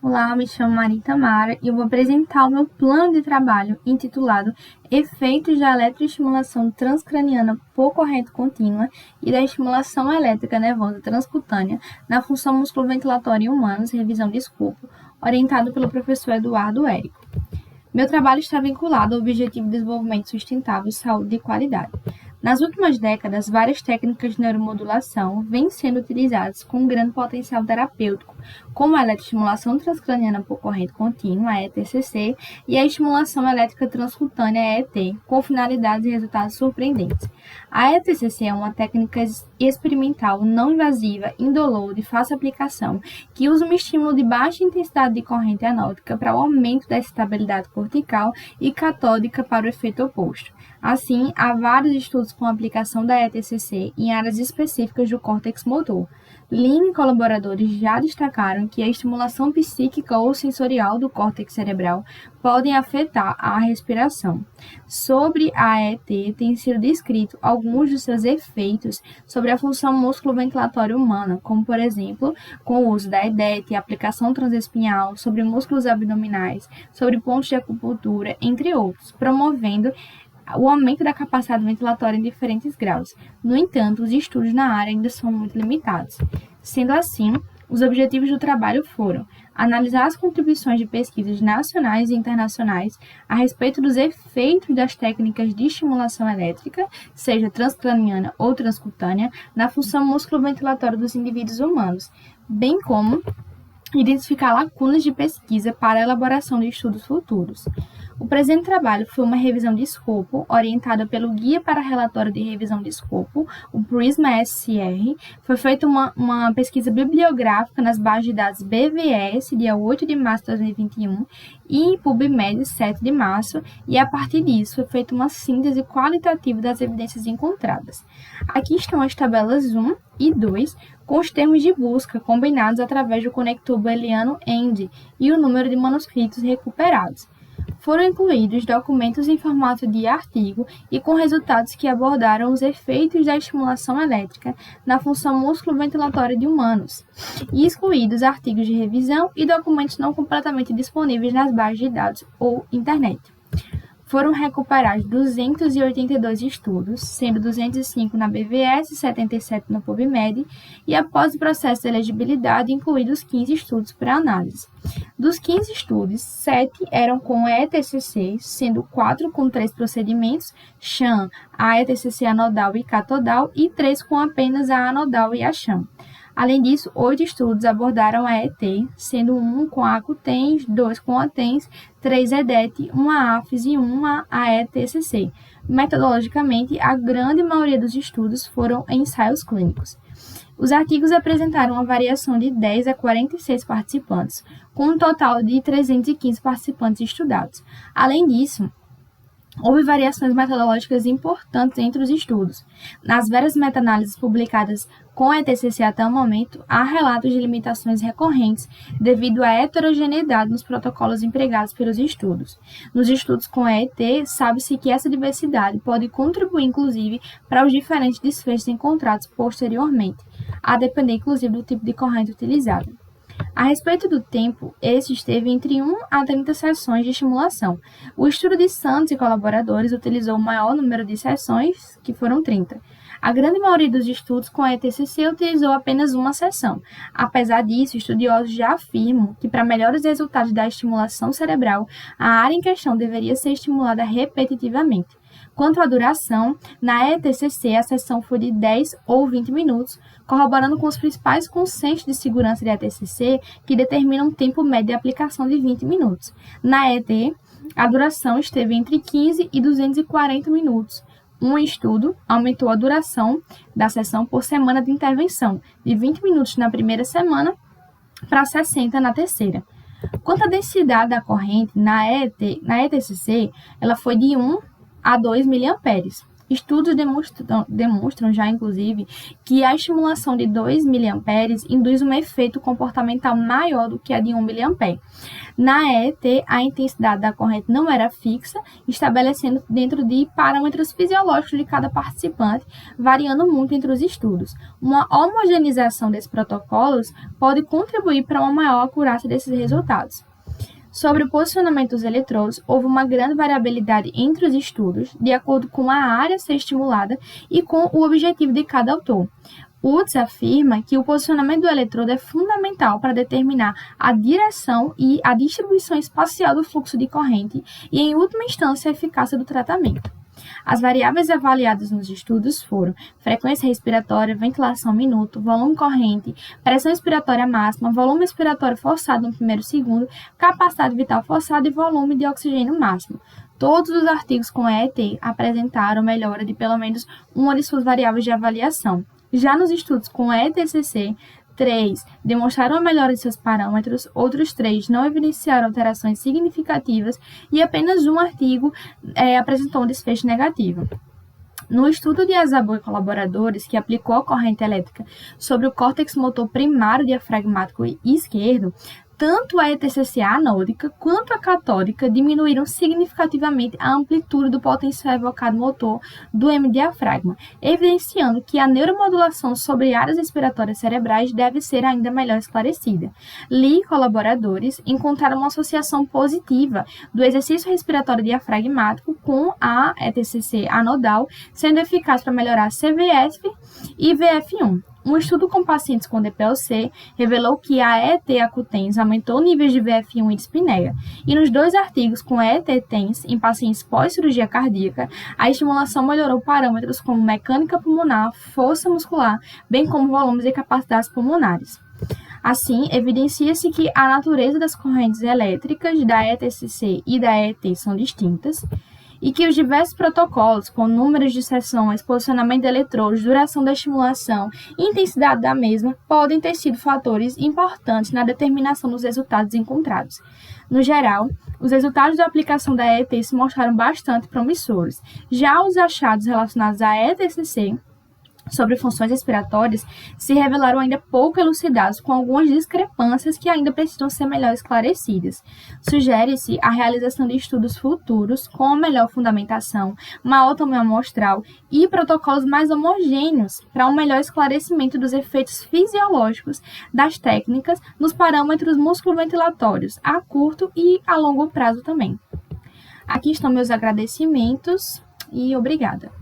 Olá, me chamo Maria Tamara e eu vou apresentar o meu plano de trabalho intitulado Efeitos da eletroestimulação transcraniana por corrente contínua e da estimulação elétrica nervosa transcutânea na função musculoventilatória em humanos, revisão de escopo, orientado pelo professor Eduardo Érico. Meu trabalho está vinculado ao Objetivo de Desenvolvimento Sustentável e Saúde de Qualidade. Nas últimas décadas, várias técnicas de neuromodulação vêm sendo utilizadas com um grande potencial terapêutico, como a eletroestimulação transcraniana por corrente contínua, a ETCC, e a estimulação elétrica transcutânea, EET, com finalidades e resultados surpreendentes. A ETCC é uma técnica experimental não invasiva, indolor, de fácil aplicação, que usa um estímulo de baixa intensidade de corrente anótica para o aumento da excitabilidade cortical e catódica para o efeito oposto. Assim, há vários estudos com a aplicação da ETCC em áreas específicas do córtex motor. Lin e colaboradores já destacaram que a estimulação psíquica ou sensorial do córtex cerebral podem afetar a respiração. Sobre a ET, tem sido descrito alguns dos seus efeitos sobre a função musculoventilatória humana, como, por exemplo, com o uso da EDET, aplicação transespinhal, sobre músculos abdominais, sobre pontos de acupuntura, entre outros, promovendo o aumento da capacidade ventilatória em diferentes graus. No entanto, os estudos na área ainda são muito limitados. Sendo assim, os objetivos do trabalho foram analisar as contribuições de pesquisas nacionais e internacionais a respeito dos efeitos das técnicas de estimulação elétrica, seja transcraniana ou transcutânea, na função musculoventilatória dos indivíduos humanos, bem como identificar lacunas de pesquisa para a elaboração de estudos futuros. O presente trabalho foi uma revisão de escopo orientada pelo Guia para Relatório de Revisão de Escopo, o PRISMA-SR. Foi feita uma pesquisa bibliográfica nas bases de dados BVS, dia 8 de março de 2021, e PubMed, 7 de março, e a partir disso foi feita uma síntese qualitativa das evidências encontradas. Aqui estão as tabelas 1 e 2, com os termos de busca combinados através do conector booleano-AND e o número de manuscritos recuperados. Foram incluídos documentos em formato de artigo e com resultados que abordaram os efeitos da estimulação elétrica na função musculoventilatória de humanos, e excluídos artigos de revisão e documentos não completamente disponíveis nas bases de dados ou internet. Foram recuperados 282 estudos, sendo 205 na BVS, 77 no PubMed, e após o processo de elegibilidade, incluídos 15 estudos para análise. Dos 15 estudos, 7 eram com ETCC, sendo 4 com 3 procedimentos, SHAM, a ETCC anodal e catodal, e 3 com apenas a anodal e a SHAM. Além disso, 8 estudos abordaram a ET, sendo 1 com a ACUTENS, 2 com a TENS, 3 EDET, 1 a AFES e 1 a ETCC. Metodologicamente, a grande maioria dos estudos foram em ensaios clínicos. Os artigos apresentaram uma variação de 10 a 46 participantes, com um total de 315 participantes estudados. Além disso, houve variações metodológicas importantes entre os estudos. Nas várias meta-análises publicadas com a ETCC até o momento, há relatos de limitações recorrentes devido à heterogeneidade nos protocolos empregados pelos estudos. Nos estudos com a ET, sabe-se que essa diversidade pode contribuir, inclusive, para os diferentes desfechos encontrados posteriormente, a depender, inclusive, do tipo de corrente utilizada. A respeito do tempo, esse esteve entre 1 a 30 sessões de estimulação. O estudo de Santos e colaboradores utilizou o maior número de sessões, que foram 30. A grande maioria dos estudos com a ETCC utilizou apenas uma sessão. Apesar disso, estudiosos já afirmam que para melhores resultados da estimulação cerebral, a área em questão deveria ser estimulada repetitivamente. Quanto à duração, na ETCC a sessão foi de 10 ou 20 minutos, corroborando com os principais consensos de segurança de ETCC, que determinam um tempo médio de aplicação de 20 minutos. Na ET, a duração esteve entre 15 e 240 minutos. Um estudo aumentou a duração da sessão por semana de intervenção, de 20 minutos na primeira semana para 60 na terceira. Quanto à densidade da corrente, na ETCC, ela foi de 1 a 2 mA, Estudos demonstram já, inclusive, que a estimulação de 2 mA induz um efeito comportamental maior do que a de 1 mA. Na EET, a intensidade da corrente não era fixa, estabelecendo dentro de parâmetros fisiológicos de cada participante, variando muito entre os estudos. Uma homogeneização desses protocolos pode contribuir para uma maior acurácia desses resultados. Sobre o posicionamento dos eletrodos, houve uma grande variabilidade entre os estudos, de acordo com a área a ser estimulada e com o objetivo de cada autor. Woods afirma que o posicionamento do eletrodo é fundamental para determinar a direção e a distribuição espacial do fluxo de corrente e, em última instância, a eficácia do tratamento. As variáveis avaliadas nos estudos foram frequência respiratória, ventilação minuto, volume corrente, pressão expiratória máxima, volume expiratório forçado no primeiro segundo, capacidade vital forçada e volume de oxigênio máximo. Todos os artigos com EET apresentaram melhora de pelo menos uma de suas variáveis de avaliação. Já nos estudos com ETCC, 3 demonstraram a melhora de seus parâmetros, outros 3 não evidenciaram alterações significativas e apenas um artigo apresentou um desfecho negativo. No estudo de Asabu e colaboradores, que aplicou a corrente elétrica sobre o córtex motor primário diafragmático esquerdo, tanto a ETCC anôdica quanto a catódica diminuíram significativamente a amplitude do potencial evocado motor do hemidiafragma, evidenciando que a neuromodulação sobre áreas respiratórias cerebrais deve ser ainda melhor esclarecida. Lee e colaboradores encontraram uma associação positiva do exercício respiratório diafragmático com a ETCC anodal, sendo eficaz para melhorar CVF e VF1. Um estudo com pacientes com DPLC revelou que a ET-Acutens aumentou níveis de VF1 e dispneia. E nos 2 artigos com ET-TENS em pacientes pós-cirurgia cardíaca, a estimulação melhorou parâmetros como mecânica pulmonar, força muscular, bem como volumes e capacidades pulmonares. Assim, evidencia-se que a natureza das correntes elétricas da ETCC e da ET são distintas, e que os diversos protocolos, com números de sessões, posicionamento de eletrodos, duração da estimulação e intensidade da mesma, podem ter sido fatores importantes na determinação dos resultados encontrados. No geral, os resultados da aplicação da EET se mostraram bastante promissores. Já os achados relacionados à ETCC sobre funções respiratórias se revelaram ainda pouco elucidados, com algumas discrepâncias que ainda precisam ser melhor esclarecidas. Sugere-se a realização de estudos futuros com melhor fundamentação, maior tamanho amostral e protocolos mais homogêneos para um melhor esclarecimento dos efeitos fisiológicos das técnicas nos parâmetros musculoventilatórios a curto e a longo prazo também. Aqui estão meus agradecimentos e obrigada.